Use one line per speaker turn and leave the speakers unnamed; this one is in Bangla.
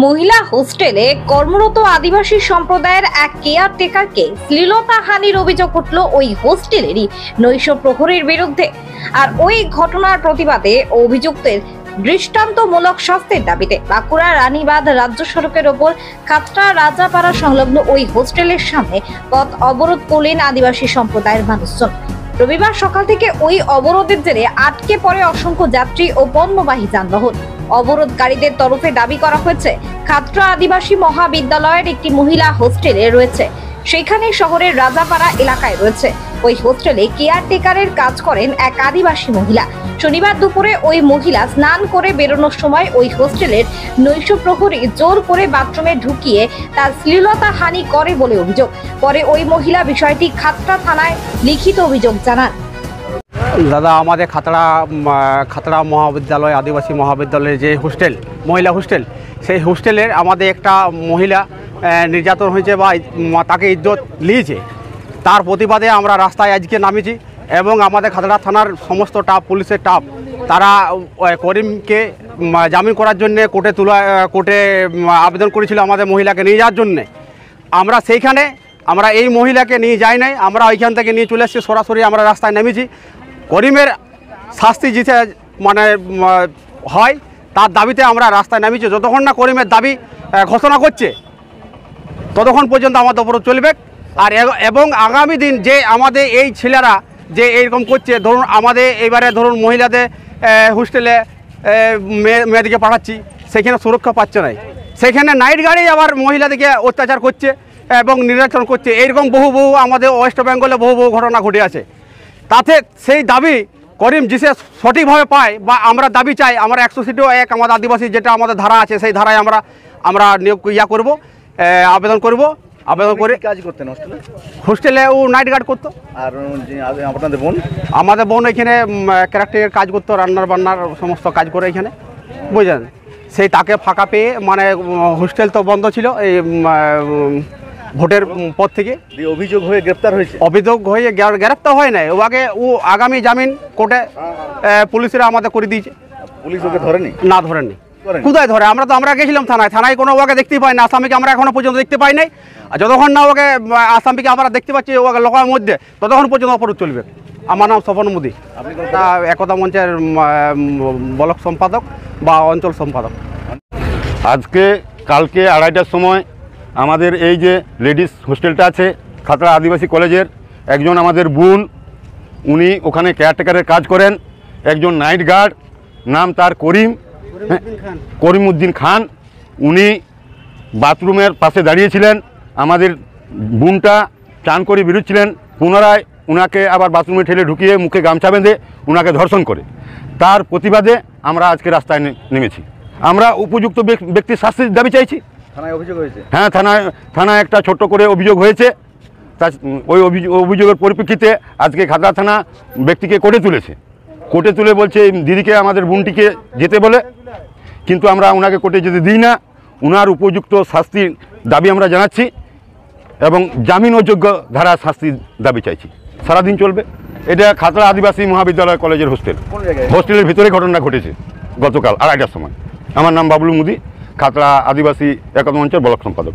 মহিলা হোস্টেলে কর্মরত আদিবাসী সম্প্রদায়ের এক কেয়ারটেকারকে শ্লীলতাহানির অভিযোগ উঠল ওই হোস্টেলেরই নৈশ প্রহরীর বিরুদ্ধে। আর ওই ঘটনার প্রতিবাদে অভিযুক্তের দৃষ্টান্তমূলক শাস্তির দাবিতে বাঁকুড়া রানীবাঁধ রাজ্য সড়কের ওপর খাতড়া রাজাপাড়া সংলগ্ন ওই হোস্টেলের সামনে পথ অবরোধ করলেন আদিবাসী সম্প্রদায়ের মানুষজন। রবিবার সকাল থেকে ওই অবরোধের জেরে আটকে পড়ে অসংখ্য যাত্রী ও পণ্যবাহী যানবাহন। অবরোধকারীদের তরফে দাবি করা হয়েছে, খাতড়া আদিবাসী মহাবিদ্যালয়ের একটি মহিলা হোস্টেলে রয়েছে, সেখানে শহরের রাজাপাড়া এলাকায় রয়েছে। ওই হোস্টেলে কেয়ারটেকারের কাজ করেন এক আদিবাসী মহিলা। শনিবার দুপুরে ওই মহিলা স্নান করে বেরোনোর সময় ওই হোস্টেলের নৈশ প্রহরী জোর করে বাথরুমে ঢুকিয়ে তার শ্লীলতাহানি করে বলে অভিযোগ। পরে ওই মহিলা বিষয়টি খাতড়া থানায় লিখিত অভিযোগ জানান।
দাদা, আমাদের খাতড়া মহাবিদ্যালয় আদিবাসী মহাবিদ্যালয়ের যে হোস্টেল, মহিলা হোস্টেল, সেই হোস্টেলের আমাদের একটা মহিলা নির্যাতন হয়েছে বা তাকে ইজ্জত নিয়েছে, তার প্রতিবাদে আমরা রাস্তায় আজকে নামেছি। এবং আমাদের খাতড়া থানার সমস্ত পুলিশের তারা করিমকে জামিন করার জন্যে কোর্টে আবেদন করেছিল আমাদের মহিলাকে নিয়ে যাওয়ার জন্যে। আমরা সেইখানে এই মহিলাকে নিয়ে যাই নাই, আমরা ওইখান থেকে নিয়ে চলে এসেছি, সরাসরি আমরা রাস্তায় নেমেছি। করিমের শাস্তি যেতে হয় তার দাবিতে আমরা রাস্তায় নামিয়েছি। যতক্ষণ না করিমের দাবি ঘোষণা করছে ততক্ষণ পর্যন্ত আমাদের অবরোধ চলবে। আর এবং আগামী দিন যে আমাদের এই ছেলেরা যে এইরকম করছে, ধরুন আমাদের এবারে ধরুন মহিলাদের হোস্টেলে মেয়েদিকে পাঠাচ্ছি, সেখানে সুরক্ষা পাচ্ছে না, সেখানে নাইট গার্ডে আবার মহিলাদেরকে অত্যাচার করছে এবং নির্যাতন করছে। এইরকম বহু আমাদের ওয়েস্ট বেঙ্গলে বহু ঘটনা ঘটে আছে। তাতে সেই দাবি করিম জিসে সঠিকভাবে পায় বা আমরা দাবি চাই, আমরা 101 আমাদের আদিবাসী যেটা আমাদের ধারা আছে, সেই ধারায় আমরা করব, আবেদন করে
কাজ করতেন
হোস্টেলে ও নাইট গার্ড করতো।
আর আপনাদের বোন?
আমাদের বোন এখানে ক্যারেক্টারের কাজ করতো, বান্নার সমস্ত কাজ করে এখানে, বুঝলেন। সেই তাকে ফাঁকা পেয়ে হোস্টেল তো বন্ধ ছিল এই ভোটের পর থেকে,
অভিযোগ হয়ে গ্রেপ্তার হয়েছে।
অভিযোগ হয়ে গ্রেপ্তার হয় নাই, ও আগামী জামিন কোর্টে পুলিশরা আমাদের করে দিয়েছে।
পুলিশ ওকে ধরেনি?
না, ধরেনি। কোথায় ধরে? আমরা গেছিলাম থানায় কোনো ওকে দেখতে পাই না, আসামিকে আমরা এখনো পর্যন্ত দেখতে পাই নাই। আর যতক্ষণ না ওকে আসামিকে আমরা দেখতে পাচ্ছি ওকে লোকের মধ্যে, ততক্ষণ পর্যন্ত অবরোধ চলবে। আমার নাম স্বপন মোদী, একতা মঞ্চের ব্লক সম্পাদক বা অঞ্চল সম্পাদক।
কালকে 2:30টার সময় আমাদের এই যে লেডিস হোস্টেলটা আছে খাতড়া আদিবাসী কলেজের, একজন আমাদের বোন, উনি ওখানে কেয়ারটেকারের কাজ করেন, একজন নাইট গার্ড, নাম তার করিমউদ্দিন খান। উনি বাথরুমের পাশে দাঁড়িয়েছিলেন, আমাদের বোনটা চান করে বেরোচ্ছিলেন, পুনরায় উনাকে আবার বাথরুমে ঠেলে ঢুকিয়ে মুখে গামছা বেঁধে উনাকে ধর্ষণ করে। তার প্রতিবাদে আমরা আজকে রাস্তায় নেমেছি। আমরা উপযুক্ত ব্যক্তির শাস্তির দাবি চাইছি।
থানায় অভিযোগ হয়েছে?
হ্যাঁ, থানায় একটা ছোট্ট করে অভিযোগ হয়েছে। ওই অভিযোগের পরিপ্রেক্ষিতে আজকে খাতড়া থানা ব্যক্তিকে কোর্টে তুলে বলছে দিদিকে, আমাদের বোনটিকে যেতে বলে, কিন্তু আমরা ওনাকে কোর্টে যেতে দিই না। ওনার উপযুক্ত শাস্তির দাবি আমরা জানাচ্ছি এবং জামিন অযোগ্য ধারা শাস্তির দাবি চাইছি। সারাদিন চলবে। এটা খাতড়া আদিবাসী মহাবিদ্যালয় কলেজের হোস্টেলের ভিতরে ঘটনা ঘটেছে গতকাল 2:30টার সময়। আমার নাম বাবলু মোদী, খাতড়া আদিবাসী একতা মঞ্চের ব্লক সম্পাদক।